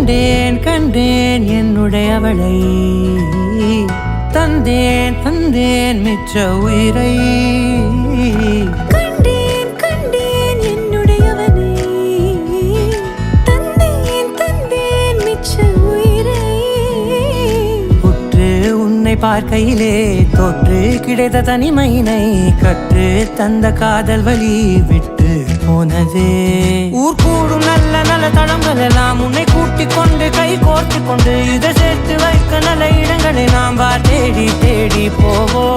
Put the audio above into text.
கண்டேன் கண்டேன் என்னுடையவளை தந்தேன் தந்தேன் மிச்ச உயிரை கண்டேன் கண்டேன் என்னுடையவனை தந்தேன் தந்தேன் மிச்ச உயிரை உற்று உன்னை பார்க்கையிலே தொற்று கிடைத்த தனிமையினை கற்று தந்த காதல் வழி விட்டு போனதே ஊர் கூடும் நல்ல நல்ல தடங்கள் எல்லாம் உன்னை கூட்டிக் கொண்டு கை கோர்த்து கொண்டு இதை சேர்த்து வைக்க நல்ல இடங்களை நாம் தேடி தேடி போவோம்